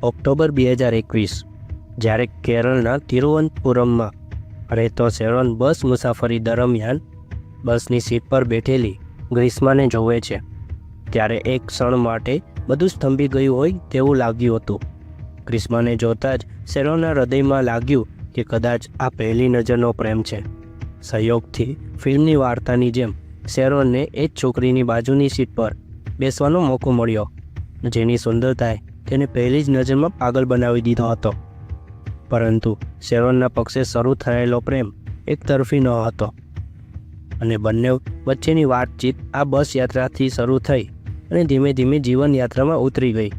October 2021 જ્યારે કેરળના તિરુવનંતપુરમમાં રહેતો શેરોન બસ મુસાફરી દરમિયાન બસની સીટ પર બેઠેલી ગ્રીષ્માને જોવે છે ત્યારે એક ક્ષણ માટે બધું સ્તંભી ગયું હોય તેવું લાગ્યું હતું. ગ્રીષ્માને જોતાં જ શેરોનના હૃદયમાં લાગ્યું કે કદાચ આ પહેલી નજરનો પ્રેમ છે. સંયોગથી ફિલ્મની વાર્તાની જેમ શેરોનને એ જ છોકરીની બાજુની સીટ પર બેસવાનો મોકો મળ્યો જેની સુંદરતાએ તેને પહેલી જ નજરમાં પાગલ બનાવી દીધો હતો. પરંતુ શેરોનના પક્ષે શરૂ થયેલો પ્રેમ એકતરફી ન હતો અને બંને વચ્ચેની વાતચીત આ બસ યાત્રાથી શરૂ થઈ અને ધીમે ધીમે જીવન યાત્રામાં ઉતરી ગઈ.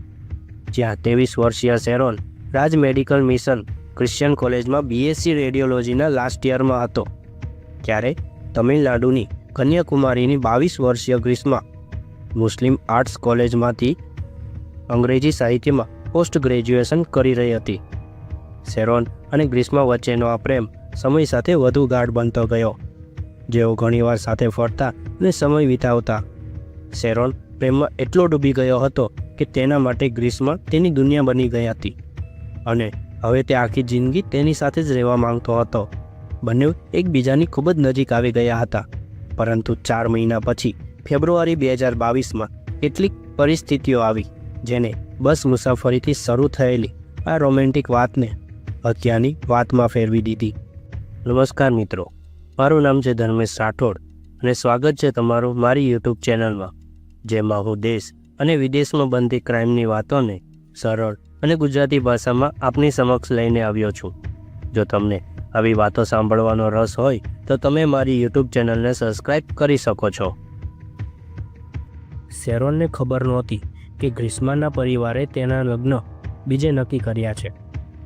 જ્યાં 23 વર્ષીય શેરોન રાજ મેડિકલ મિશન ક્રિશ્ચિયન કોલેજમાં BSc રેડિયોલોજીના લાસ્ટ યરમાં હતો, ત્યારે તમિલનાડુની કન્યાકુમારીની 22 વર્ષીય ગ્રીષ્મા મુસ્લિમ આર્ટ્સ કોલેજમાંથી અંગ્રેજી સાહિત્યમાં પોસ્ટ ગ્રેજ્યુએશન કરી રહી હતી. શેરોન અને ગ્રીષ્મા વચ્ચેનો આ પ્રેમ સમય સાથે વધુ ગાઢ બનતો ગયો. જેઓ ઘણીવાર સાથે ફરતા અને સમય વિતાવતા. શેરોન પ્રેમમાં એટલો ડૂબી ગયો હતો કે તેના માટે ગ્રીષ્મા તેની દુનિયા બની ગઈ હતી અને હવે તે આખી જિંદગી તેની સાથે જ રહેવા માંગતો હતો. બંને એકબીજાની ખૂબ જ નજીક આવી ગયા હતા. પરંતુ 4 મહિના પછી ફેબ્રુઆરી 2022માં કેટલીક પરિસ્થિતિઓ આવી જેને બસ મુસાફરીથી શરૂ થયેલી આ રોમેન્ટિક વાતને હત્યાની વાતમાં ફેરવી દીધી. નમસ્કાર મિત્રો, મારું નામ છે ધર્મેશ રાઠોડ અને સ્વાગત છે તમારું મારી YouTube ચેનલમાં, જેમાં હું દેશ અને વિદેશમાં બનતી ક્રાઇમની વાતોને સરળ અને ગુજરાતી ભાષામાં આપની સમક્ષ લઈને આવ્યો છું. જો તમને આવી વાતો સાંભળવાનો રસ હોય તો તમે મારી YouTube ચેનલને સબસ્ક્રાઈબ કરી શકો છો. શેરોનને ખબર નહોતી કે ગ્રીષ્માના પરિવારે તેના લગ્ન બીજે નક્કી કર્યા છે,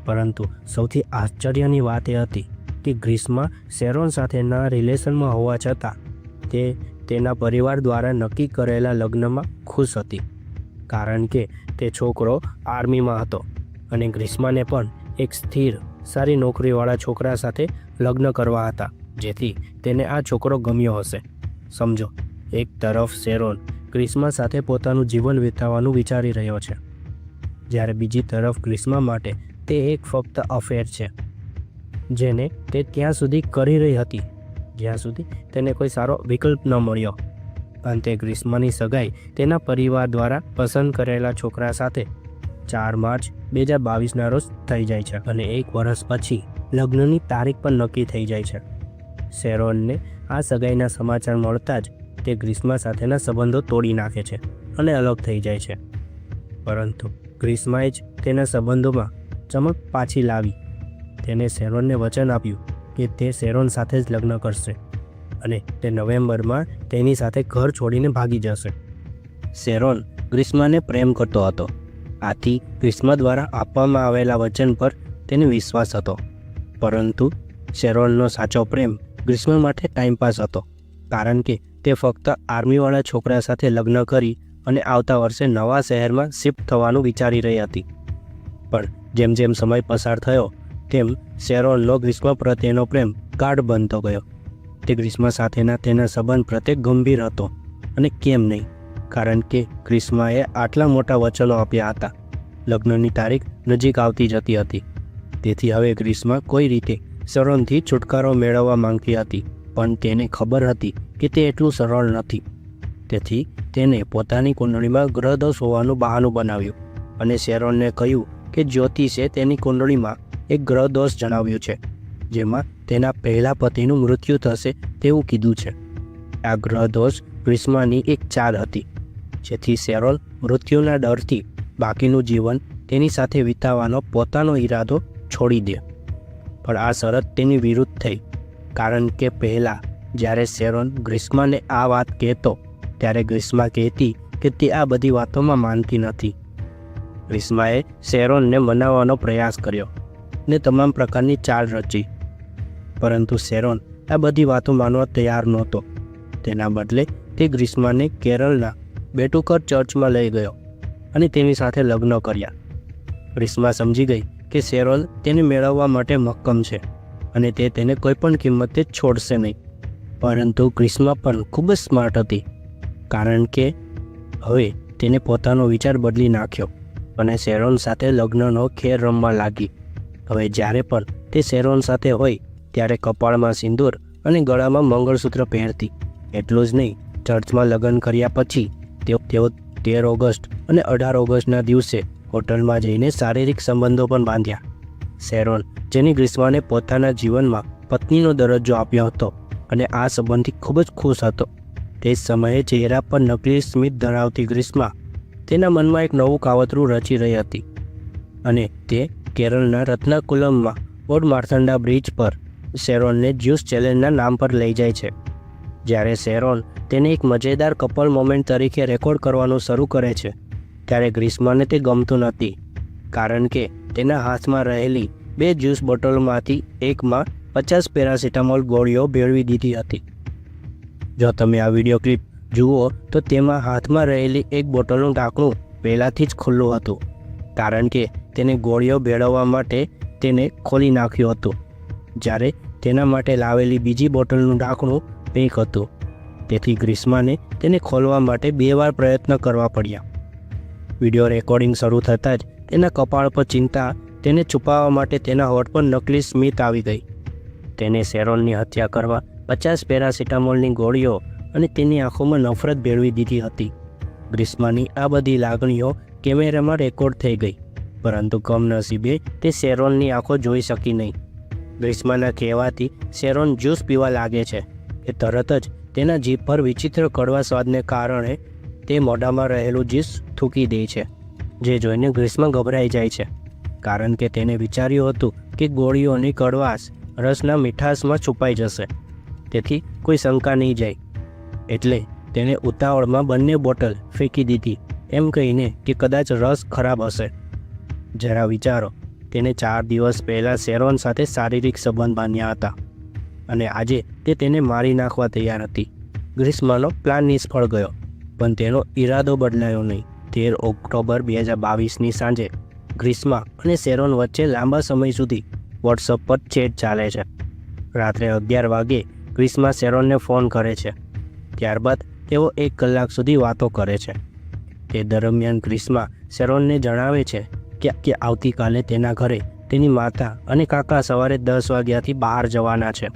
પરંતુ સૌથી આશ્ચર્યની વાત એ હતી કે ગ્રીષ્મા શેરોન સાથેના રિલેશનમાં હોવા છતાં તે તેના પરિવાર દ્વારા નક્કી કરેલા લગ્નમાં ખુશ હતી, કારણ કે તે છોકરો આર્મીમાં હતો અને ગ્રીષ્માને પણ એક સ્થિર સારી નોકરીવાળા છોકરા સાથે લગ્ન કરવા હતા, જેથી તેને આ છોકરો ગમ્યો હશે. સમજો, એક તરફ શેરોન ગ્રીષ્મા સાથે પોતાનું જીવન વિતાવવાનું વિચારી રહ્યો છે, જ્યારે બીજી તરફ ગ્રીષ્મા માટે તે એક ફક્ત અફેર છે જેને તે ત્યાં સુધી કરી રહી હતી જ્યાં સુધી તેને કોઈ સારો વિકલ્પ ન મળ્યો. અંતે ગ્રીષ્માની સગાઈ તેના પરિવાર દ્વારા પસંદ કરેલા છોકરા સાથે 4 માર્ચ 2022ના રોજ થઈ જાય છે અને 1 વર્ષ પછી લગ્નની તારીખ પણ નક્કી થઈ જાય છે. શેરોનને આ સગાઈના સમાચાર મળતા જ તે ગ્રીષ્મા સાથેના સંબંધો તોડી નાખે છે અને અલગ થઈ જાય છે. પરંતુ ગ્રીષ્માએ જ તેના સંબંધોમાં ચમક પાછી લાવી. તેને શેરોનને વચન આપ્યું કે તે શેરોન સાથે જ લગ્ન કરશે અને તે નવેમ્બરમાં તેની સાથે ઘર છોડીને ભાગી જશે. શેરોન ગ્રીષ્માને પ્રેમ કરતો હતો, આથી ગ્રીષ્મા દ્વારા આપવામાં આવેલા વચન પર તેને વિશ્વાસ હતો. પરંતુ શેરોનનો સાચો પ્રેમ ગ્રીષ્મા માટે ટાઈમપાસ હતો, કારણ કે તે ફક્ત આર્મીવાળા છોકરા સાથે લગ્ન કરી અને આવતા વર્ષે નવા શહેરમાં શિફ્ટ થવાનું વિચારી રહી હતી. પણ જેમ જેમ સમય પસાર થયો તેમ શેરોનનો ગ્રીષ્મા પ્રત્યેનો પ્રેમ ગાઢ બનતો ગયો. તે ગ્રીષ્મા સાથેના તેના સંબંધ પ્રત્યે ગંભીર હતો, અને કેમ નહીં, કારણ કે ગ્રીષ્માએ આટલા મોટા વચનો આપ્યા હતા. લગ્નની તારીખ નજીક આવતી જતી હતી, તેથી હવે ગ્રીષ્મા કોઈ રીતે શેરોનથી છુટકારો મેળવવા માંગતી હતી, પણ તેને ખબર હતી કે તે એટલું સરળ નથી. તેથી તેને પોતાની કુંડળીમાં ગ્રહદોષ હોવાનું બહાનું બનાવ્યું અને શેરોનને કહ્યું કે જ્યોતિષે તેની કુંડળીમાં એક ગ્રહદોષ જણાવ્યું છે, જેમાં તેના પહેલા પતિનું મૃત્યુ થશે તેવું કીધું છે. આ ગ્રહદોષ ગ્રીષ્માની એક ચાલ હતી, જેથી શેરોન મૃત્યુના ડરથી બાકીનું જીવન તેની સાથે વિતાવવાનો પોતાનો ઈરાદો છોડી દે. પણ આ શરત તેની વિરુદ્ધ થઈ, કારણ કે પહેલાં જ્યારે શેરોન ગ્રીષ્માને આ વાત કહેતો ત્યારે ગ્રીષ્મા કહેતી કે તે આ બધી વાતોમાં માનતી નથી. ગ્રીષ્માએ શેરોનને મનાવવાનો પ્રયાસ કર્યો ને તમામ પ્રકારની ચાલ રચી, પરંતુ શેરોન આ બધી વાતો માનવા તૈયાર નહોતો. તેના બદલે તે ગ્રીષ્માને કેરળના બેટુકર ચર્ચમાં લઈ ગયો અને તેની સાથે લગ્ન કર્યા. ગ્રીષ્મા સમજી ગઈ કે શેરોન તેને મેળવવા માટે મક્કમ છે અને તે તેને કોઈપણ કિંમતે છોડશે નહીં. પરંતુ ગ્રીષ્મા પણ ખૂબ જ સ્માર્ટ હતી, કારણ કે હવે તેને પોતાનો વિચાર બદલી નાખ્યો અને શેરોન સાથે લગ્નનો ખેલ રમવા લાગી. હવે જ્યારે પણ તે શેરોન સાથે હોય ત્યારે કપાળમાં સિંદૂર અને ગળામાં મંગળસૂત્ર પહેરતી. એટલું જ નહીં, ચર્ચમાં લગ્ન કર્યા પછી તેઓ 13 ઓગસ્ટ અને 18 ઓગસ્ટના દિવસે હોટલમાં જઈને શારીરિક સંબંધો પણ બાંધ્યા. શેરોન, જેની ગ્રીષ્માને પોતાના જીવનમાં પત્નીનો દરજ્જો આપ્યો હતો અને આ સંબંધથી ખૂબ જ ખુશ હતો, તે જ સમયે ચહેરા પર નકલી સ્મિત ધરાવતી ગ્રીષ્મા તેના મનમાં એક નવું કાવતરું રચી રહી હતી. અને તે કેરળના રત્નાકુલમમાં ઓડ માર્થાંડા બ્રિજ પર શેરોનને જ્યુસ ચેલેન્જના નામ પર લઈ જાય છે. જ્યારે શેરોન તેને એક મજેદાર કપલ મોમેન્ટ તરીકે રેકોર્ડ કરવાનું શરૂ કરે છે ત્યારે ગ્રીષ્માને તે ગમતું નથી, કારણ કે તેના હાથમાં રહેલી 2 જ્યુસ બોટલોમાંથી એકમાં 50 પેરાસિટામોલ ગોળીઓ ભેળવી દીધી હતી. જો તમે આ વિડીયો ક્લિપ જુઓ તો તેમાં હાથમાં રહેલી એક બોટલનું ઢાંકણું પહેલાંથી જ ખુલ્લું હતું, કારણ કે તેને ગોળીઓ ભેળવવા માટે તેને ખોલી નાખ્યું હતું, જ્યારે તેના માટે લાવેલી બીજી બોટલનું ઢાંકણું પેક હતું. તેથી ગ્રીષ્માને તેને ખોલવા માટે 2 વાર પ્રયત્ન કરવા પડ્યા. વિડીયો રેકોર્ડિંગ શરૂ થતાં જ તેના કપાળ પર ચિંતા તેને છુપાવવા માટે તેના હોઠ પર નકલી સ્મિત આવી ગઈ. તેને શેરોનની હત્યા કરવા 50 પેરાસિટામોલની ગોળીઓ અને તેની આંખોમાં નફરત ભેળવી દીધી હતી. ગ્રીષ્માની આ બધી લાગણીઓ કેમેરામાં રેકોર્ડ થઈ ગઈ, પરંતુ કમનસીબે તે શેરોનની આંખો જોઈ શકી નહીં. ગ્રીષ્માના કહેવાથી શેરોન જ્યુસ પીવા લાગે છે કે તરત જ તેના જીભ પર વિચિત્ર કડવા સ્વાદને કારણે તે મોઢામાં રહેલું જ્યુસ થૂંકી દે છે, જે જોઈને ગ્રીષ્મા ગભરાઈ જાય છે, કારણ કે તેને વિચાર્યું હતું કે ગોળીઓની કડવાશ રસના મીઠાશમાં છુપાઈ જશે, તેથી કોઈ શંકા નહીં જાય. એટલે તેણે ઉતાવળમાં બંને બોટલ ફેંકી દીધી, એમ કહીને કે કદાચ રસ ખરાબ હશે. જરા વિચારો, તેને 4 દિવસ પહેલાં શેરોન સાથે શારીરિક સંબંધ બાંધ્યા હતા અને આજે તે તેને મારી નાખવા તૈયાર હતી. ગ્રીષ્માનો પ્લાન નિષ્ફળ ગયો, પણ તેનો ઈરાદો બદલાયો નહીં. 13 ઓક્ટોબર 2022ની સાંજે ગ્રીષ્મા અને શેરોન વચ્ચે લાંબા સમય સુધી વોટ્સઅપ પર ચેટ ચાલે છે. રાત્રે 11 વાગે ગ્રીષ્મા શેરોનને ફોન કરે છે. ત્યારબાદ તેઓ 1 કલાક સુધી વાતો કરે છે. તે દરમિયાન ગ્રીષ્મા શેરોનને જણાવે છે કે આવતીકાલે તેના ઘરે તેની માતા અને કાકા સવારે 10 વાગ્યાથી બહાર જવાના છે.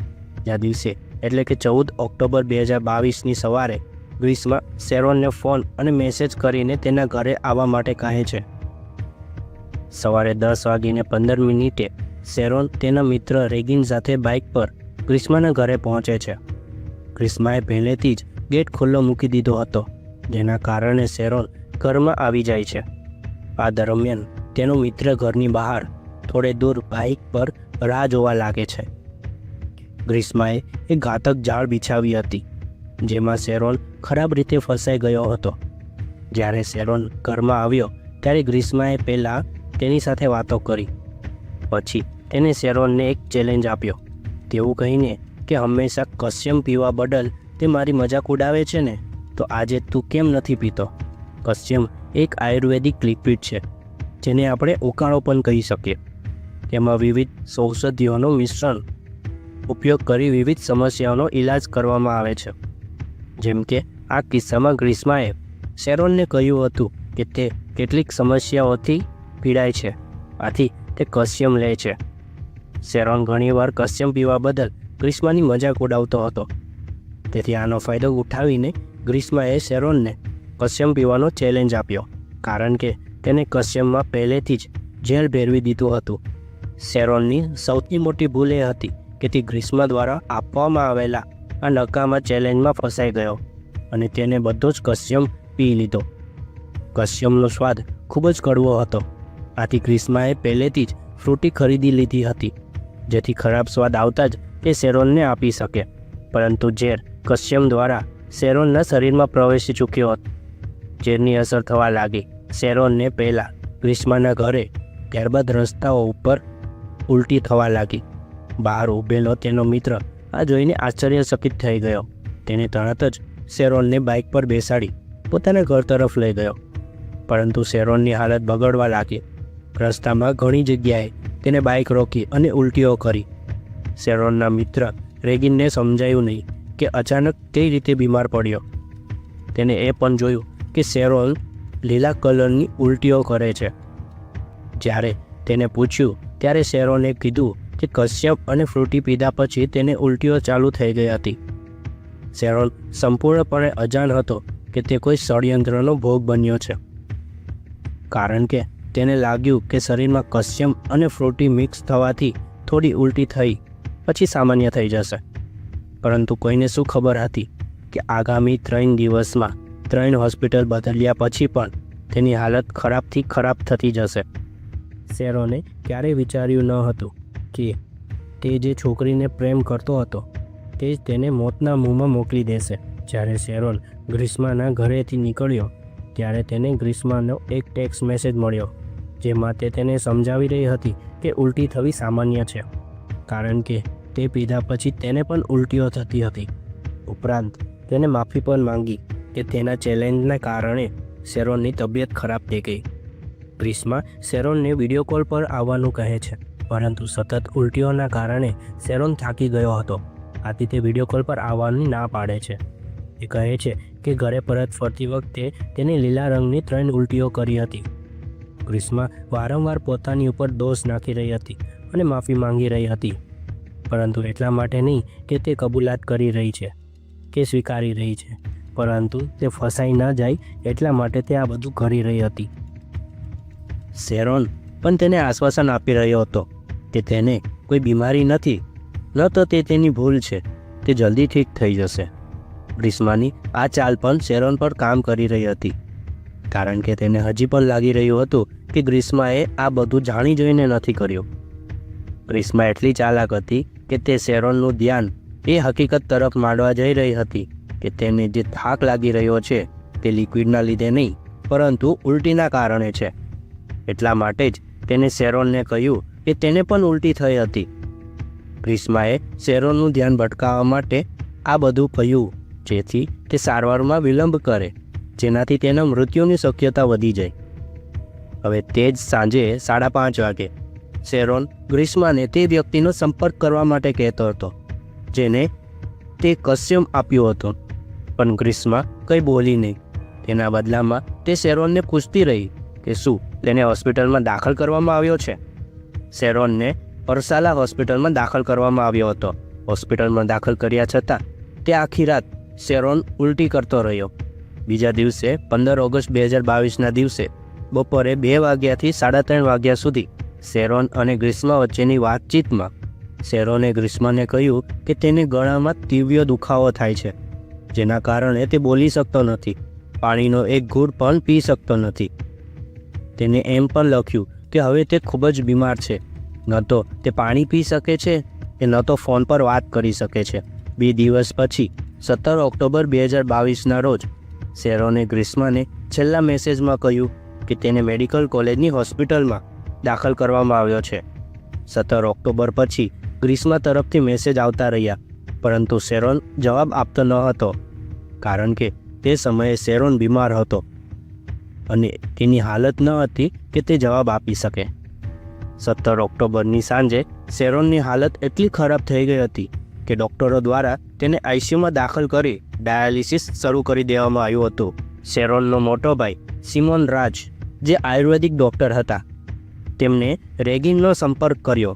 આ દિવસે એટલે કે 14 ઓક્ટોબર 2022ની સવારે ગ્રીષ્મા શેરોનને ફોન અને મેસેજ કરીને તેના ઘરે આવવા માટે કહે છે. સવારે 10:15 શેરોન તેના મિત્ર રેગિન સાથે બાઇક પર ગ્રીષ્માના ઘરે પહોંચે છે. ગ્રીષ્માએ પહેલેથી જ ગેટ ખુલ્લો મૂકી દીધો હતો, જેના કારણે શેરોન ઘરમાં આવી જાય છે. આ દરમિયાન તેનો મિત્ર ઘરની બહાર થોડે દૂર બાઇક પર રાહ જોવા લાગે છે. ગ્રીષ્માએ એક ઘાતક જાળ બિછાવી હતી, જેમાં શેરોન ખરાબ રીતે ફસાઈ ગયો હતો. જ્યારે શેરોન ઘરમાં આવ્યો ત્યારે ગ્રીષ્માએ પહેલાં તેની સાથે વાતો કરી. પછી તેને શેરોનને એક ચેલેન્જ આપ્યો, તેવું કહીને કે હંમેશા કસ્યમ પીવા બદલ તે મારી મજાક ઉડાવે છે ને, તો આજે તું કેમ નથી પીતો? કસ્યમ એક આયુર્વેદિક લિક્વિડ છે, જેને આપણે ઉકાળો પણ કહી શકીએ. તેમાં વિવિધ ઔષધિઓનો મિશ્રણ ઉપયોગ કરી વિવિધ સમસ્યાઓનો ઈલાજ કરવામાં આવે છે. જેમ કે આ કિસ્સામાં ગ્રીષ્માએ શેરોનને કહ્યું હતું કે તે કેટલીક સમસ્યાઓથી પીડાય છે, આથી તે કસ્યમ લે છે. શેરોન ઘણીવાર કસ્યમ પીવા બદલ ગ્રીષ્માની મજાક ઉડાવતો હતો, તેથી આનો ફાયદો ઉઠાવીને ગ્રીષ્માએ શેરોનને કસ્યમ પીવાનો ચેલેન્જ આપ્યો, કારણ કે તેને કસ્યમમાં પહેલેથી જ ઝેર ભેળવી દીધું હતું. શેરોનની સૌથી મોટી ભૂલ એ હતી કે તે ગ્રીષ્મા દ્વારા આપવામાં આવેલા આ નકામા ચેલેન્જમાં ફસાઈ ગયો અને તેને બધો જ કસ્યમ પી લીધો. કસ્યમનો સ્વાદ ખૂબ જ કડવો હતો, આથી ગ્રીષ્માએ પહેલેથી જ ફ્રૂટી ખરીદી લીધી હતી, જેથી ખરાબ સ્વાદ આવતા જ તે શેરોનને આપી શકે. પરંતુ ઝેર કસ્યમ દ્વારા શેરોનના શરીરમાં પ્રવેશી ચૂક્યો હતો. ઝેરની અસર થવા લાગી. શેરોનને પહેલાં ગ્રીષ્માના ઘરે, ત્યારબાદ રસ્તાઓ ઉપર ઉલટી થવા લાગી. બહાર ઊભેલો તેનો મિત્ર આ જોઈને આશ્ચર્યચકિત થઈ ગયો. તેને તરત જ શેરોનને બાઇક પર બેસાડી પોતાના ઘર તરફ લઈ ગયો, પરંતુ શેરોનની હાલત બગડવા લાગી. રસ્તામાં ઘણી જગ્યાએ તેને બાઇક રોકી અને ઉલટીઓ કરી. શેરોનના મિત્ર રેગિનને સમજાયું નહીં કે અચાનક કઈ રીતે બીમાર પડ્યો. તેને એ પણ જોયું કે શેરોન લીલા કલરની ઉલટીઓ કરે છે, જ્યારે તેને પૂછ્યું ત્યારે શેરોને કીધું કે કશ્યપ અને ફ્રૂટી પીધા પછી તેને ઉલટીઓ ચાલુ થઈ ગઈ હતી. શેરોન સંપૂર્ણપણે અજાણ હતો કે તે કોઈ ષડયંત્રનો ભોગ બન્યો છે, કારણ કે તેને લાગ્યું કે શરીરમાં કશ્યપ અને ફ્રૂટી મિક્સ થવાથી થોડી ઉલટી થઈ પછી સામાન્ય થઈ જશે. પરંતુ કોઈને શું ખબર હતી કે આગામી 3 દિવસમાં 3 હોસ્પિટલ બદલ્યા પછી પણ તેની હાલત ખરાબથી ખરાબ થતી જશે. શેરોને ક્યારેય વિચાર્યું ન હતું કે તે જે છોકરીને પ્રેમ કરતો હતો તે જ તેને મોતના મુંહમાં મોકલી દેશે. જ્યારે શેરોન ગ્રીષ્માના ઘરેથી નીકળ્યો ત્યારે તેને ગ્રીષ્માનો એક ટેક્સ્ટ મેસેજ મળ્યો, જેમાં તે તેને સમજાવી રહી હતી કે ઉલટી થવી સામાન્ય છે, કારણ કે તે પીધા પછી તેને પણ ઉલટીઓ થતી હતી. ઉપરાંત તેને માફી પણ માંગી કે તેના ચેલેન્જના કારણે શેરોનની તબિયત ખરાબ થઈ ગઈ. ગ્રીષ્મા શેરોનને વિડીયો કોલ પર આવવાનું કહે છે, પરંતુ સતત ઉલટીઓના કારણે શેરોન થાકી ગયો હતો. આથી તે વિડીયો કોલ પર આવવાની ના પાડે છે. એ કહે છે કે ઘરે પરત ફરતી વખતે તેને લીલા રંગની 3 ઉલટીઓ કરી હતી. ગ્રીષ્મા વારંવાર પોતાની ઉપર દોષ નાખી રહી હતી અને માફી માંગી રહી હતી, પરંતુ એટલા માટે નહીં કે તે કબૂલાત કરી રહી છે કે સ્વીકારી રહી છે, પરંતુ તે ફસાઈ ન જાય એટલા માટે તે આ બધું કરી રહી હતી. શેરોન પણ તેને આશ્વાસન આપી રહ્યો હતો કે તેને કોઈ બીમારી નથી, ન તો તે તેની ભૂલ છે, તે જલ્દી ઠીક થઈ જશે. ગ્રીષ્માની આ ચાલ પણ શેરોન પર કામ કરી રહી હતી, કારણ કે તેને હજી પણ લાગી રહ્યું હતું કે ગ્રીષ્માએ આ બધું જાણી જોઈને નથી કર્યું. ગ્રીષ્મા એટલી ચાલાક હતી કે તે શેરોનનું ધ્યાન એ હકીકત તરફ માંડવા જઈ રહી હતી કે તેને જે થાક લાગી રહ્યો છે તે લિક્વિડના લીધે નહીં, પરંતુ ઉલટીના કારણે છે. એટલા માટે જ તેને શેરોનને કહ્યું કે તેને પણ ઉલટી થઈ હતી. ગ્રીષ્માએ શેરોનનું ધ્યાન ભટકાવવા માટે આ બધું કહ્યું, જેથી તે સારવારમાં વિલંબ કરે, જેનાથી તેના મૃત્યુની શક્યતા વધી જાય. હવે તે જ સાંજે 5:30 વાગે શેરોન ગ્રીષ્માને તે વ્યક્તિનો સંપર્ક કરવા માટે કહેતો હતો જેને તે કશ્યપ આપ્યો હતો, પણ ગ્રીષ્મા કંઈ બોલી નહીં. તેના બદલામાં તે શેરોનને પૂછતી રહી કે શું તેને હોસ્પિટલમાં દાખલ કરવામાં આવ્યો છે. શેરોનને પરસાલા હોસ્પિટલમાં દાખલ કરવામાં આવ્યો હતો. હોસ્પિટલમાં દાખલ કર્યા છતાં તે આખી રાત શેરોન ઉલટી કરતો રહ્યો. બીજા દિવસે 15 ઓગસ્ટ 2022ના દિવસે બપોરે 2 વાગ્યાથી 3:30 વાગ્યા સુધી શેરોન અને ગ્રીષ્મા વચ્ચેની વાતચીતમાં શેરોને ગ્રીષ્માને કહ્યું કે તેને ગળામાં તીવ્ર દુખાવો થાય છે, જેના કારણે તે બોલી શકતો નથી, પાણીનો એક ઘૂંટ પણ પી શકતો નથી. તેને એમ પણ લખ્યું કે હવે તે ખૂબ જ બીમાર છે, ન તો તે પાણી પી શકે છે કે ન તો ફોન પર વાત કરી શકે છે. 2 દિવસ પછી 17 ઓક્ટોબર 2022ના રોજ શેરોને ગ્રીષ્માને છેલ્લા મેસેજમાં કહ્યું કે તેને મેડિકલ કોલેજની હોસ્પિટલમાં દાખલ કરવામાં આવ્યો છે. 17 ઓક્ટોબર પછી ગ્રીષ્મા તરફથી મેસેજ આવતા રહ્યા, પરંતુ શેરોન જવાબ આપતો ન હતો, કારણ કે તે સમયે શેરોન બીમાર હતો અને તેની હાલત ન હતી કે તે જવાબ આપી શકે. 17 ઓક્ટોબરની સાંજે શેરોનની હાલત એટલી ખરાબ થઈ ગઈ હતી કે ડૉક્ટરો દ્વારા તેને આઈસીયુમાં દાખલ કરી ડાયાલિસિસ શરૂ કરી દેવામાં આવ્યું હતું. શેરોનનો મોટો ભાઈ સિમોન રાજ, જે આયુર્વેદિક ડૉક્ટર હતા, તેમણે રેગિનનો સંપર્ક કર્યો.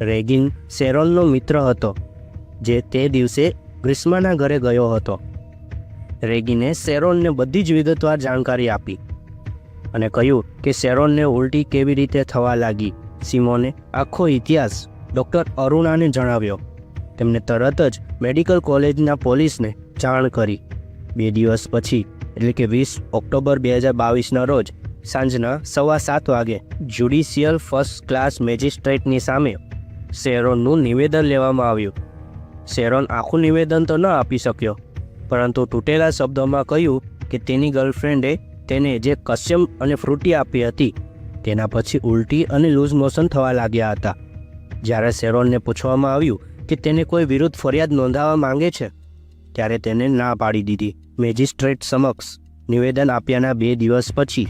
રેગિન શેરોનનો મિત્ર હતો, જે તે દિવસે ગ્રીષ્માના ઘરે ગયો હતો. રેગિને શેરોનને બધી જ વિગતવાર જાણકારી આપી અને કહ્યું કે શેરોનને ઉલટી કેવી રીતે થવા લાગી. સિમોને આખો ઇતિહાસ ડૉક્ટર અરુણાને જણાવ્યો. તેમણે તરત જ મેડિકલ કોલેજના પોલીસને જાણ કરી. 2 દિવસ પછી એટલે કે 20 ઓક્ટોબર 2022ના રોજ સાંજના 7:15 વાગે જ્યુડિશિયલ ફર્સ્ટ ક્લાસ મેજિસ્ટ્રેટની સામે શેરોનનું નિવેદન લેવામાં આવ્યું. શેરોન આખું નિવેદન તો ન આપી શક્યો, પરંતુ તૂટેલા શબ્દોમાં કહ્યું કે તેની ગર્લફ્રેન્ડે તેને જે કશ્યપ અને ફ્રૂટી આપી હતી તેના પછી ઉલટી અને લૂઝ મોશન થવા લાગ્યા હતા. જ્યારે શેરોનને પૂછવામાં આવ્યું કે તેને કોઈ વિરુદ્ધ ફરિયાદ નોંધાવવા માંગે છે, ત્યારે તેને ના પાડી દીધી. મેજિસ્ટ્રેટ સમક્ષ નિવેદન આપ્યાના 2 દિવસ પછી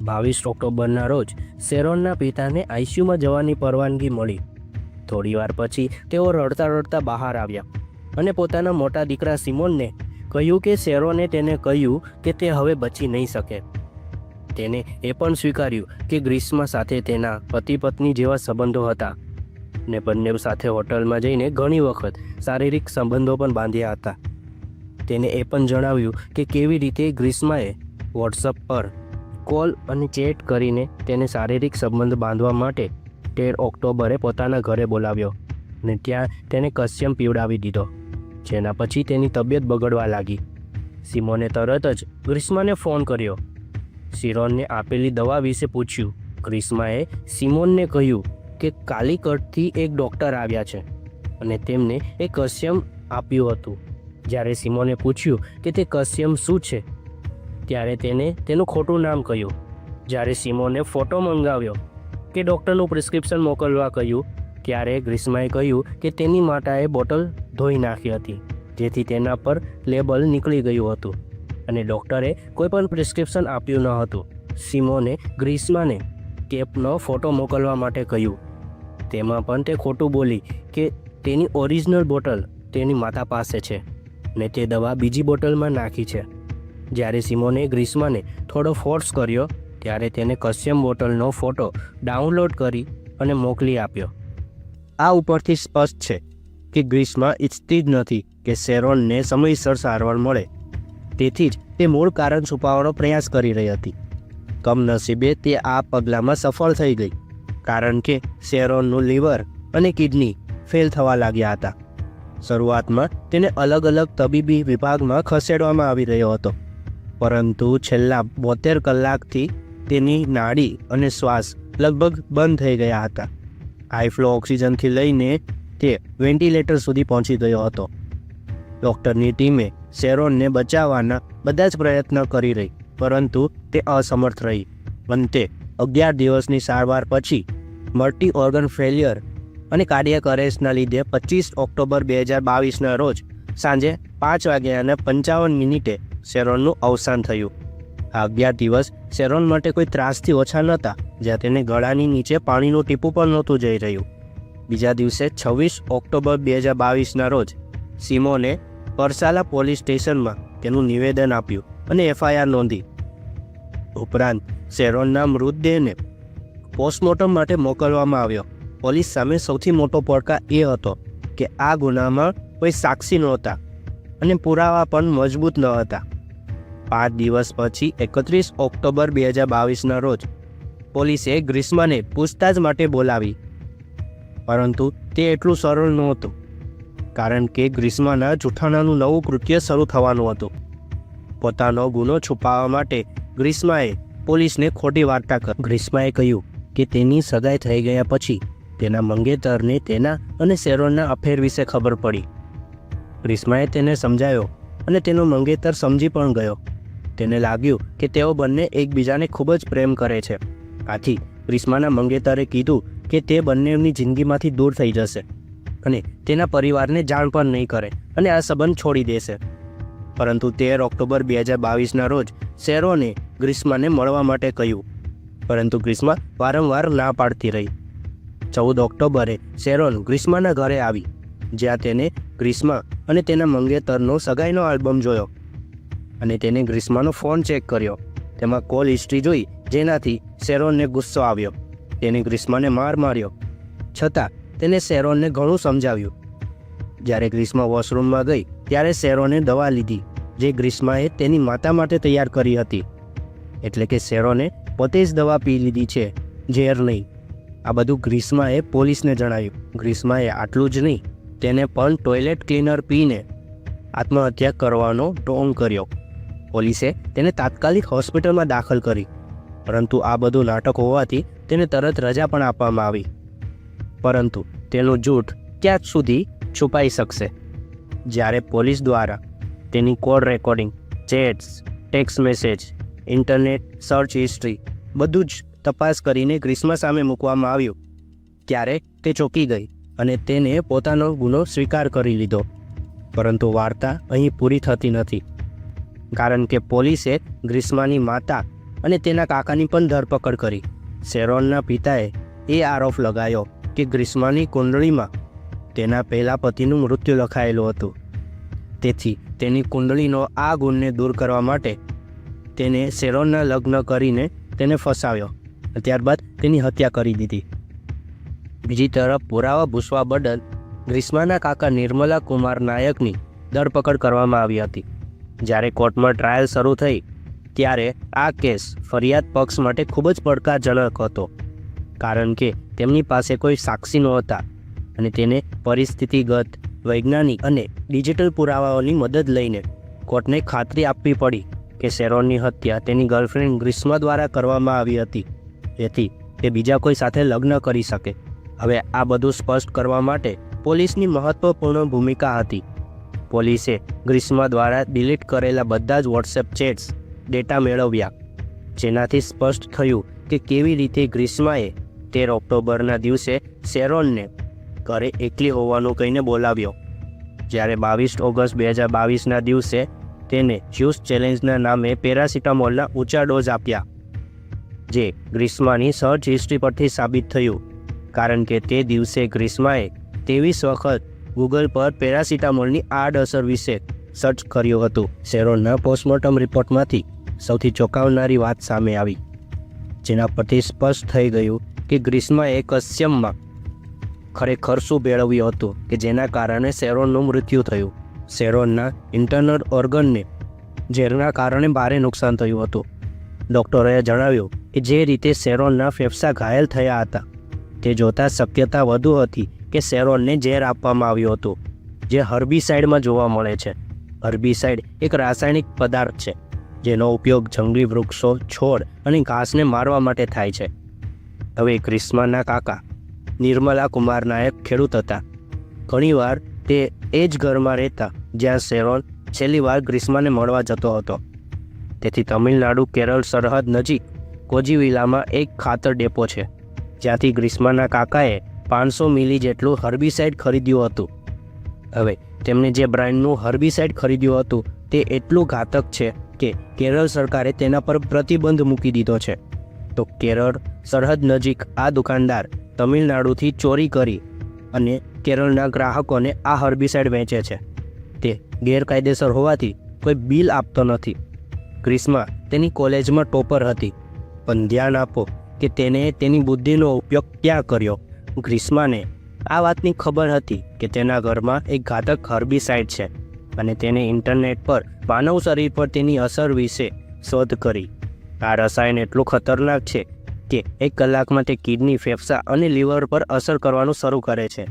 22 ઓક્ટોબરના રોજ શેરોનના પિતાને આઈસીયુમાં જવાની પરવાનગી મળી. થોડીવાર પછી તેઓ રડતા રડતા બહાર આવ્યા અને પોતાના મોટા દીકરા સિમોનને કહ્યું કે શેરોને તેને કહ્યું કે તે હવે બચી નહીં શકે. તેને એ પણ સ્વીકાર્યું કે ગ્રીષ્મા સાથે તેના પતિ પત્ની જેવા સંબંધો હતા ને બંને સાથે હોટલમાં જઈને ઘણી વખત શારીરિક સંબંધો પણ બાંધ્યા હતા. તેને એ પણ જણાવ્યું કે કેવી રીતે ગ્રીષ્માએ વોટ્સઅપ પર કોલ અને ચેટ કરીને તેને શારીરિક સંબંધ બાંધવા માટે 13 ઓક્ટોબરે પોતાના ઘરે બોલાવ્યો ને ત્યાં તેને કસ્યમ પીવડાવી દીધો, જેના પછી તેની તબિયત બગડવા લાગી. સિમોને તરત જ ગ્રીષ્માને ફોન કર્યો. શેરોનને આપેલી દવા વિશે પૂછ્યું. ગ્રીષ્માએ સિમોનને કહ્યું કે કાલિકટથી એક ડૉક્ટર આવ્યા છે અને તેમને એ કસ્યમ આપ્યું હતું. જ્યારે સિમોને પૂછ્યું કે તે કસ્યમ શું છે, ત્યારે તેને તેનું ખોટું નામ કહ્યું. જ્યારે સિમોને ફોટો મંગાવ્યો કે ડૉક્ટરનું પ્રિસ્ક્રિપ્શન મોકલવા કહ્યું, ત્યારે ગ્રીષ્માએ કહ્યું કે તેની માતાએ બોટલ ધોઈ નાખી હતી, જેથી તેના પર લેબલ નીકળી ગયું હતું અને ડૉક્ટરે કોઈ પણ પ્રિસ્ક્રિપ્શન આપ્યું ન હતું. સિમોને ગ્રીષ્માને કેપનો ફોટો મોકલવા માટે કહ્યું. તેમાં પણ તે ખોટું બોલી કે તેની ઓરિજિનલ બોટલ તેની માતા પાસે છે ને તે દવા બીજી બોટલમાં નાખી છે. જ્યારે સિમોને ગ્રીષ્માને થોડો ફોર્સ કર્યો, ત્યારે તેને કસ્યમ બોટલનો ફોટો ડાઉનલોડ કરી અને મોકલી આપ્યો. આ ઉપરથી સ્પષ્ટ છે કે ગ્રીષ્મા ઈચ્છતી જ નથી કે શેરોનને સમયસર સારવાર મળે, તેથી જ તે મૂળ કારણ છુપાવવાનો પ્રયાસ કરી રહી હતી. કમનસીબે તે આ પગલામાં સફળ થઈ ગઈ, કારણ કે શેરોનનું લીવર અને કિડની ફેલ થવા લાગ્યા હતા. શરૂઆતમાં તેને અલગ અલગ તબીબી વિભાગમાં ખસેડવામાં આવી રહ્યો હતો, પરંતુ છેલ્લા 72 કલાકથી તેની નાડી અને શ્વાસ લગભગ બંધ થઈ ગયા હતા. હાઈ ફ્લો ઓક્સિજનથી લઈને તે વેન્ટિલેટર સુધી પહોંચી ગયો હતો. ડૉક્ટરની ટીમે શેરોનને બચાવવાના બધા જ પ્રયત્ન કરી રહી, પરંતુ તે અસમર્થ રહી. અંતે 11 દિવસની સારવાર પછી મલ્ટી ઓર્ગન ફેલિયર અને કાર્ડિયક અરેસ્ટના લીધે 25 ઓક્ટોબર 2022ના રોજ સાંજે 5:55 શેરોનનું અવસાન થયું. આ 11 દિવસ શેરોન માટે કોઈ ત્રાસથી ઓછા નહોતા, જ્યાં તેને ગળાની નીચે પાણીનું ટીપું પણ નહોતું જઈ રહ્યું. બીજા દિવસે 26 ઓક્ટોબર 2022ના રોજ સિમોને પરસાલા પોલીસ સ્ટેશનમાં તેનું નિવેદન આપ્યું અને FIR નોંધી. ઉપરાંત શેરોનના મૃતદેહને પોસ્ટમોર્ટમ માટે મોકલવામાં આવ્યો. પોલીસ સામે સૌથી મોટો પડકાર એ હતો કે આ ગુનામાં કોઈ સાક્ષી નહોતા અને પુરાવા પણ મજબૂત ન હતા. 5 દિવસ પછી 31 ઓક્ટોબર 2022ના રોજ પોલીસે ગ્રીષ્માને પૂછતાછ માટે બોલાવી, પરંતુ તે એટલું સરળ નહોતું, કારણ કે ગ્રીષ્માના જૂઠાણાનું નવું કૃત્ય શરૂ થવાનું હતું. પોતાનો ગુનો છુપાવવા માટે ગ્રીષ્માએ પોલીસને ખોટી વાર્તા કરી. ગ્રીષ્માએ કહ્યું કે તેની સગાઈ થઈ ગયા પછી તેના મંગેતરને તેના અને શેરોનના અફેર વિશે ખબર પડી. ગ્રીષ્માએ તેને સમજાવ્યો અને તેનો મંગેતર સમજી પણ ગયો. તેને લાગ્યું કે તેઓ બંને એકબીજાને ખૂબ જ પ્રેમ કરે છે. આથી ગ્રીષ્માના મંગેતરે કીધું કે તે બંનેની જિંદગીમાંથી દૂર થઈ જશે અને તેના પરિવારને જાણ પણ નહીં કરે અને આ સંબંધ છોડી દેશે. પરંતુ 13 ઓક્ટોબર 2022ના રોજ શેરોને ગ્રીષ્માને મળવા માટે કહ્યું, પરંતુ ગ્રીષ્મા વારંવાર ના પાડતી રહી. 14 ઓક્ટોબરે શેરોન ગ્રીષ્માના ઘરે આવી, જ્યાં તેને ગ્રીષ્મા અને તેના મંગેતરનો સગાઈનો આલ્બમ જોયો અને તેને ગ્રીષ્માનો ફોન ચેક કર્યો. તેમાં કોલ હિસ્ટ્રી જોઈ, જેનાથી શેરોનને ગુસ્સો આવ્યો. તેને ગ્રીષ્માને માર માર્યો, છતાં તેને શેરોનને ઘણું સમજાવ્યું. જ્યારે ગ્રીષ્મા વોશરૂમમાં ગઈ, ત્યારે શેરોને દવા લીધી, જે ગ્રીષ્માએ તેની માતા માટે તૈયાર કરી હતી. એટલે કે શેરોને પોતે જ દવા પી લીધી છે, ઝેર નહીં. આ બધું ગ્રીષ્માએ પોલીસને જણાવ્યું. ગ્રીષ્માએ આટલું જ નહીં, તેને પણ ટોયલેટ ક્લીનર પીને આત્મહત્યા કરવાનો ઢોંગ કર્યો. પોલીસે તેને તાત્કાલિક હોસ્પિટલમાં દાખલ કરી, પરંતુ આ બધું નાટક હોવાથી તેને તરત રજા પણ આપવામાં આવી. પરંતુ તેનું જૂઠ ક્યાં સુધી છુપાઈ શકશે? જ્યારે પોલીસ દ્વારા તેની call recording, chats, text message, internet search history બધું જ તપાસ કરીને ગ્રીષ્મા સામે મૂકવામાં આવ્યું, ત્યારે તે ચોંકી ગઈ અને તેને પોતાનો ગુનો સ્વીકાર કરી લીધો. પરંતુ વાર્તા અહીં પૂરી થતી નથી, કારણ કે પોલીસે ગ્રીષ્માની માતા અને તેના કાકાની પણ ધરપકડ કરી. શેરોનના પિતાએ એ આરોપ લગાવ્યો કે ગ્રીષ્માની કુંડળીમાં તેના પહેલા પતિનું મૃત્યુ લખાયેલું હતું. તેથી તેની કુંડળીનો આ ગુણને દૂર કરવા માટે તેને શેરોનના લગ્ન કરીને તેને ફસાવ્યો, ત્યારબાદ તેની હત્યા કરી દીધી. બીજી તરફ પુરાવા ભૂસવા બદલ ગ્રીષ્માના કાકા નિર્મલા કુમાર નાયકની ધરપકડ કરવામાં આવી હતી. જ્યારે કોર્ટમાં ટ્રાયલ શરૂ થઈ ત્યારે આ કેસ ફરિયાદ પક્ષ માટે ખૂબ જ પડકારજનક હતો, કારણ કે તેમની પાસે કોઈ સાક્ષી નહોતા અને તેને પરિસ્થિતિગત, વૈજ્ઞાનિક અને ડિજિટલ પુરાવાઓની મદદ લઈને કોર્ટને ખાતરી આપવી પડી કે શેરોનની હત્યા તેની ગર્લફ્રેન્ડ ગ્રીષ્મા દ્વારા કરવામાં આવી હતી, જેથી તે બીજા કોઈ સાથે લગ્ન કરી શકે. હવે આ બધું સ્પષ્ટ કરવા માટે પોલીસની મહત્વપૂર્ણ ભૂમિકા હતી. પોલીસે ગ્રીષ્મા દ્વારા ડિલીટ કરેલા બધા જ વોટ્સએપ ચેટ્સ ડેટા મેળવ્યા, જેનાથી સ્પષ્ટ થયું કે કેવી રીતે ગ્રીષ્માએ 13 ઓક્ટોબરના દિવસે શેરોનને ઘરે એકલી હોવાનું કહીને બોલાવ્યો. જ્યારે 22 ઓગસ્ટ 2022ના દિવસે તેને જ્યુસ ચેલેન્જના નામે પેરાસિટામોલના ઊંચા ડોઝ આપ્યા, જે ગ્રીષ્માની સર્ચ હિસ્ટ્રી પરથી સાબિત થયું, કારણ કે તે દિવસે ગ્રીષ્માએ 23 વખત ગૂગલ પર પેરાસિટામોલની આડઅસર વિશે સર્ચ કર્યું હતું. શેરોનના પોસ્ટમોર્ટમ રિપોર્ટમાંથી સૌથી ચોંકાવનારી વાત સામે આવી, જેના પરથી સ્પષ્ટ થઈ ગયું કે ગ્રીષ્માએ કસ્યમમાં ખરેખર શું ભેળવ્યું હતું કે જેના કારણે શેરોનનું મૃત્યુ થયું. શેરોનના ઇન્ટરનલ ઓર્ગનને ઝેરના કારણે ભારે નુકસાન થયું હતું. ડૉક્ટરોએ જણાવ્યું કે જે રીતે શેરોનના ફેફસા ઘાયલ થયા હતા તે જોતાં શક્યતા વધુ હતી કે શેરોનને ઝેર આપવામાં આવ્યું હતું, જે હર્બિસાઇડમાં જોવા મળે છે. હર્બિસાઇડ એક રાસાયણિક પદાર્થ છે જેનો ઉપયોગ જંગલી વૃક્ષો, છોડ અને ઘાસને મારવા માટે થાય છે. હવે ગ્રીષ્માના કાકા નિર્મલા કુમાર નાયક ખેડૂત હતા. ઘણીવાર તે એ જ ઘરમાં રહેતા જ્યાં શેરોન છેલ્લી વાર ગ્રીષ્માને મળવા જતો હતો. તેથી તમિલનાડુ કેરળ સરહદ નજીક કોજીવિલામાં એક ખાતર ડેપો છે, જ્યાંથી ગ્રીષ્માના કાકાએ 500 મિલી જેટલું હર્બિસાઇડ ખરીદ્યું હતું. હવે તેમણે જે બ્રાન્ડનું હર્બિસાઇડ ખરીદ્યું હતું તે એટલું ઘાતક છે કે કેરળ સરકારે તેના પર પ્રતિબંધ મૂકી દીધો છે. તો કેરળ સરહદ નજીક આ દુકાનદાર તમિલનાડુથી ચોરી કરી અને કેરળના ગ્રાહકોને આ હર્બિસાઇડ વેચે છે. તે ગેરકાયદેસર હોવાથી કોઈ બિલ આપતો નથી. ગ્રીષ્મા તેની કોલેજમાં ટોપર હતી, પણ ધ્યાન આપો કે તેને તેની બુદ્ધિનો ઉપયોગ ક્યાં કર્યો. ગ્રીષ્માને આ વાતની ખબર હતી કે તેના ઘરમાં એક ઘાતક હર્બિસાઇડ છે અને તેને ઇન્ટરનેટ પર માનવ શરીર પર તેની અસર વિશે શોધ કરી. આ રસાયણ એટલું ખતરનાક છે કે 1 કલાકમાં તે કિડની, ફેફસા અને લીવર પર અસર કરવાનું શરૂ કરે છે,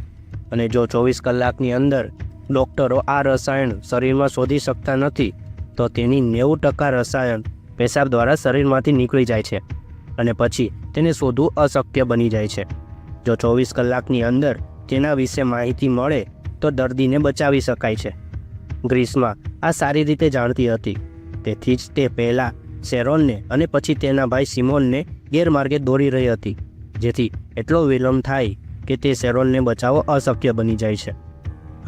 અને જો 24 કલાકની અંદર ડૉક્ટરો આ રસાયણ શરીરમાં શોધી શકતા નથી તો તેની 90% રસાયણ પેશાબ દ્વારા શરીરમાંથી નીકળી જાય છે અને પછી તેને શોધવું અશક્ય બની જાય છે. જો 24 કલાકની અંદર તેના વિશે માહિતી મળે તો દર્દીને બચાવી શકાય છે. ગ્રીષ્મા આ સારી રીતે જાણતી હતી, તેથી જ તે પહેલાં શેરોનને અને પછી તેના ભાઈ સિમોનને ગેરમાર્ગે દોરી રહી હતી, જેથી એટલો વિલંબ થાય કે તે શેરોનને બચાવવો અશક્ય બની જાય છે.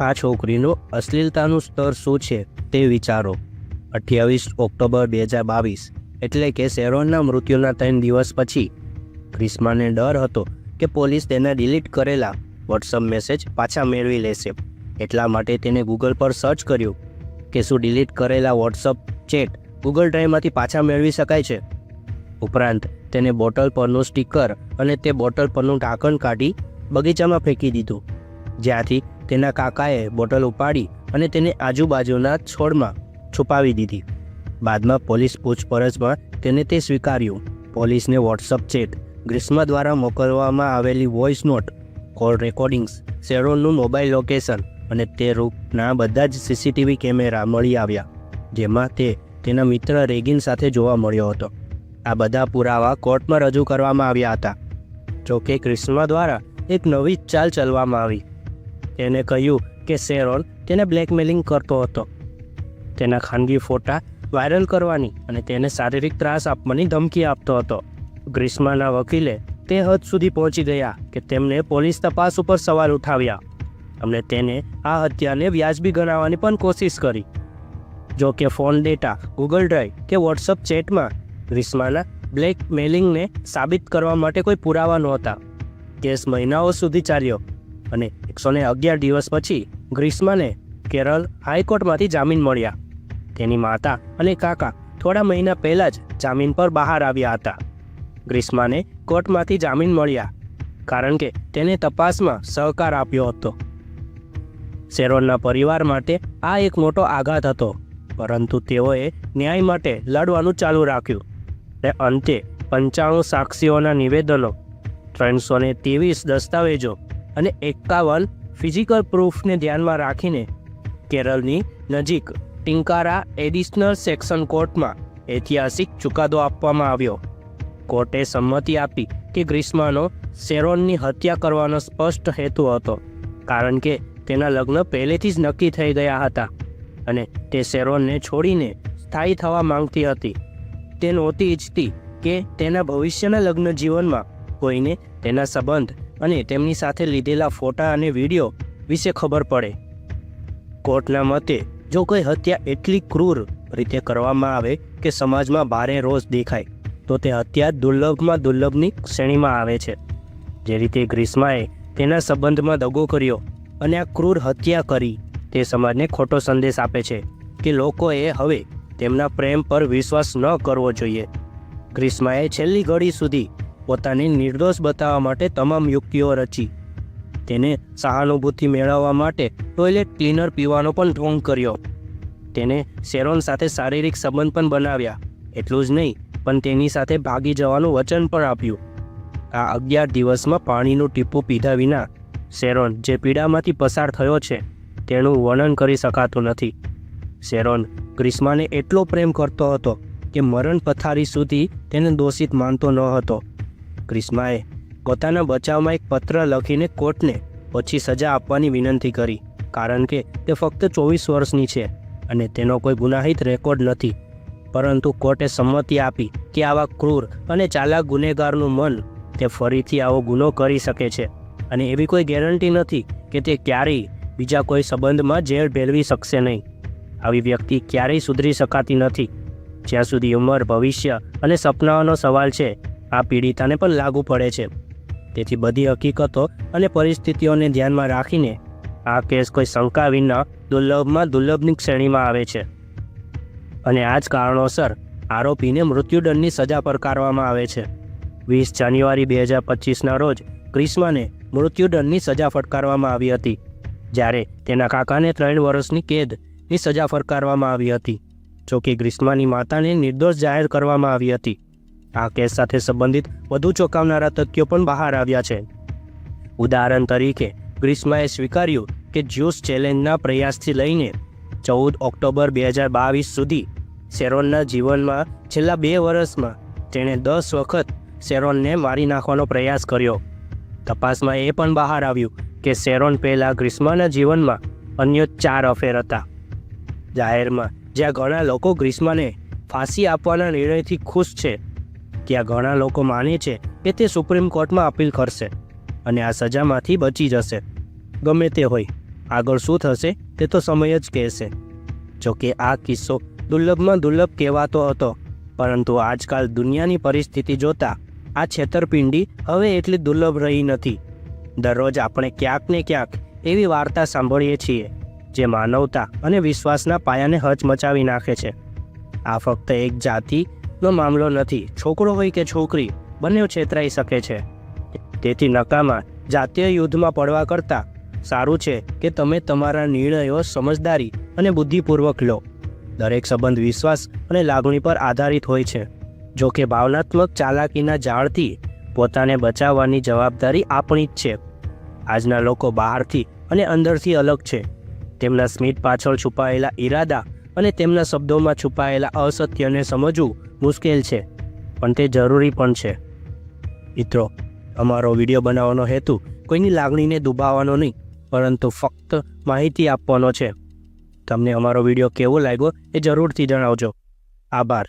આ છોકરીનું અશ્લીલતાનું સ્તર શું છે તે વિચારો. 28 ઓક્ટોબર 2022 એટલે કે શેરોનના મૃત્યુના 3 દિવસ પછી ગ્રીષ્માને ડર હતો કે પોલીસ તેના ડિલીટ કરેલા વોટ્સઅપ મેસેજ પાછા મેળવી લેશે. એટલા માટે તેને ગૂગલ પર સર્ચ કર્યું કે શું ડિલીટ કરેલા વોટ્સઅપ ચેટ ગૂગલ ડ્રાઈવમાંથી પાછા મેળવી શકાય છે. ઉપરાંત તેને બોટલ પરનું સ્ટીકર અને તે બોટલ પરનું ઢાંકણ કાઢી બગીચામાં ફેંકી દીધું, જ્યાંથી તેના કાકાએ બોટલ ઉપાડી અને તેને આજુબાજુના છોડમાં છુપાવી દીધી. બાદમાં પોલીસ પૂછપરછમાં તેને તે સ્વીકાર્યું. પોલીસને વોટ્સઅપ ચેટ, ગ્રીષ્મા દ્વારા મોકલવામાં આવેલી વોઇસ નોટ, કોલ રેકોર્ડિંગ્સ, શેરોનનું મોબાઈલ લોકેશન અને તે રૂટના બધા જ સીસીટીવી કેમેરા મળી આવ્યા, જેમાં તે તેના મિત્ર રેગિન સાથે જોવા મળ્યો હતો. આ બધા પુરાવા કોર્ટમાં રજૂ કરવામાં આવ્યા હતા. જોકે ગ્રીષ્મા દ્વારા એક નવી ચાલ ચલવામાં આવી. તેને કહ્યું કે શેરોન તેને બ્લેકમેલિંગ કરતો હતો, તેના ખાનગી ફોટા વાયરલ કરવાની અને તેને શારીરિક ત્રાસ આપવાની ધમકી આપતો હતો. ગ્રીષ્માના વકીલે તે હદ સુધી પહોંચી ગયા કે તેમણે પોલીસ તપાસ ઉપર સવાલ ઉઠાવ્યા અને તેને આ હત્યાને વ્યાજબી ગણાવવાની પણ કોશિશ કરી. જો કે ફોન ડેટા, ગૂગલ ડ્રાઈવ કે વોટ્સઅપ ચેટમાં ગ્રીષ્માના બ્લેકમેલિંગને સાબિત કરવા માટે કોઈ પુરાવા નહોતા. કેસ મહિનાઓ સુધી ચાલ્યો અને 111 દિવસ પછી ગ્રીષ્માને કેરળ હાઈકોર્ટમાંથી જામીન મળ્યા. તેની માતા અને કાકા થોડા મહિના પહેલાં જ જામીન પર બહાર આવ્યા હતા. ગ્રીષ્માને કોર્ટમાંથી જામીન મળ્યા કારણ કે તેને તપાસમાં સહકાર આપ્યો હતો. શેરોનના પરિવાર માટે આ એક મોટો આઘાત હતો, પરંતુ તેઓએ ન્યાય માટે લડવાનું ચાલુ રાખ્યું અને અંતે 95 સાક્ષીઓના નિવેદનો, 323 દસ્તાવેજો અને 51 ફિઝિકલ પ્રૂફને ધ્યાનમાં રાખીને કેરળની નજીક ટિંકારા એડિશનલ સેક્શન કોર્ટમાં ઐતિહાસિક ચુકાદો આપવામાં આવ્યો. કોર્ટે સંમતિ આપી કે ગ્રીષ્માનો શેરોનની હત્યા કરવાનો સ્પષ્ટ હેતુ હતો, કારણ કે તેના લગ્ન પહેલેથી જ નક્કી થઈ ગયા હતા અને તે શેરોનને છોડીને સ્થાયી થવા માંગતી હતી. તે નહોતી ઈચ્છતી કે તેના ભવિષ્યના લગ્ન જીવનમાં કોઈને તેના સંબંધ અને તેમની સાથે લીધેલા ફોટા અને વિડીયો વિશે ખબર પડે. કોર્ટના મતે જો કોઈ હત્યા એટલી ક્રૂર રીતે કરવામાં આવે કે સમાજમાં ભારે રોષ દેખાય તો તે હત્યા દુર્લભમાં દુર્લભની શ્રેણીમાં આવે છે. જે રીતે ગ્રીષ્માએ તેના સંબંધમાં દગો કર્યો અને આ ક્રૂર હત્યા કરી, તે સમાજને ખોટો સંદેશ આપે છે કે લોકોએ હવે તેમના પ્રેમ પર વિશ્વાસ ન કરવો જોઈએ. ગ્રીષ્માએ છેલ્લી ઘડી સુધી પોતાને નિર્દોષ બતાવવા માટે તમામ યુક્તિઓ રચી. તેને સહાનુભૂતિ મેળવવા માટે ટોયલેટ ક્લીનર પીવાનો પણ ઢોંગ કર્યો. તેને શેરોન સાથે શારીરિક સંબંધ પણ બનાવ્યા. એટલું જ નહીં, પણ તેની સાથે ભાગી જવાનું વચન પણ આપ્યું. આ 11 દિવસમાં પાણીનું ટીપું પીધા વિના શેરોન જે પીડામાંથી પસાર થયો છે તેનું વર્ણન કરી શકાતું નથી. શેરોન ગ્રીષ્માને એટલો પ્રેમ કરતો હતો કે મરણ પથારી સુધી તેને દોષિત માનતો ન હતો. ગ્રીષ્માએ પોતાના બચાવમાં એક પત્ર લખીને કોર્ટને ઓછી સજા આપવાની વિનંતી કરી, કારણ કે તે ફક્ત 24 વર્ષની છે અને તેનો કોઈ ગુનાહિત રેકોર્ડ નથી. પરંતુ કોર્ટે સંમતિ આપી કે આવા ક્રૂર અને ચાલાક ગુનેગારનું મન તે ફરીથી આવો ગુનો કરી શકે છે અને એવી કોઈ ગેરંટી નથી કે તે ક્યારેય બીજા કોઈ સંબંધમાં ઝેર ભેળવી શકશે નહીં. આવી વ્યક્તિ ક્યારેય સુધરી શકાતી નથી. જ્યાં સુધી ઉંમર, ભવિષ્ય અને સપનાઓનો સવાલ છે, આ પીડિતાને પણ લાગુ પડે છે. તેથી બધી હકીકતો અને પરિસ્થિતિઓને ધ્યાનમાં રાખીને આ કેસ કોઈ શંકા વિના દુર્લભમાં દુર્લભની શ્રેણીમાં આવે છે અને આ જ કારણોસર આરોપીને મૃત્યુદંડની સજા ફટકારવામાં આવે છે. 20 જાન્યુઆરી 2025ના રોજ ગ્રીષ્માને મૃત્યુદંડની સજા ફટકારવામાં આવી હતી, જ્યારે તેના કાકાને 3 વર્ષની કેદની સજા ફટકારવામાં આવી હતી. જોકે ગ્રીષ્માની માતાને નિર્દોષ જાહેર કરવામાં આવી હતી. આ કેસ સાથે સંબંધિત વધુ ચોંકાવનારા તથ્યો પણ બહાર આવ્યા છે. ઉદાહરણ તરીકે, ગ્રીષ્માએ સ્વીકાર્યું કે જ્યુસ ચેલેન્જના પ્રયાસથી લઈને 14 ઓક્ટોબર 2022 સુધી શેરોનના જીવનમાં છેલ્લા 2 વર્ષમાં તેણે 10 વખત શેરોનને મારી નાખવાનો પ્રયાસ કર્યો. તપાસમાં એ પણ બહાર આવ્યું કે શેરોન પહેલાં ગ્રીષ્માના જીવનમાં અન્ય 4 અફેર હતા. જાહેરમાં જ્યાં ઘણા લોકો ગ્રીષ્માને ફાંસી આપવાના નિર્ણયથી ખુશ છે, ત્યાં ઘણા લોકો માને છે કે તે સુપ્રીમ કોર્ટમાં અપીલ કરશે અને આ સજામાંથી બચી જશે. ગમે તે હોય, આગળ શું થશે તે તો સમય જ કહેશે. જોકે આ કિસ્સો દુર્લભમાં દુર્લભ કહેવાતો હતો, પરંતુ આજકાલ દુનિયાની પરિસ્થિતિ જોતાં આ છેતરપિંડી હવે એટલી દુર્લભ રહી નથી. દરરોજ આપણે ક્યાંક ને ક્યાંક એવી વાર્તા સાંભળીએ છીએ જે માનવતા અને વિશ્વાસના પાયાને હચમચાવી નાખે છે. આ ફક્ત એક જાતિનો મામલો નથી. છોકરો હોય કે છોકરી, બંને છેતરાઈ શકે છે. તેથી નકામા જાતીય યુદ્ધમાં પડવા કરતાં સારું છે કે તમે તમારા નિર્ણયો સમજદારી અને બુદ્ધિપૂર્વક લો. દરેક સંબંધ વિશ્વાસ અને લાગણી પર આધારિત હોય છે. જો કે ભાવનાત્મક ચાલાકીના જાળથી પોતાને બચાવવાની જવાબદારી આપણી જ છે. આજના લોકો બહારથી અને અંદરથી અલગ છે. તેમના સ્મિત પાછળ છુપાયેલા ઈરાદા અને તેમના શબ્દોમાં છુપાયેલા અસત્યને સમજવું મુશ્કેલ છે, પણ તે જરૂરી પણ છે. મિત્રો, અમારો વિડીયો બનાવવાનો હેતુ કોઈની લાગણીને દુભાવવાનો નહીં, પરંતુ ફક્ત માહિતી આપવાનો છે. તમને અમારો વિડીયો કેવો લાગ્યો એ જરૂરથી જણાવજો. આભાર.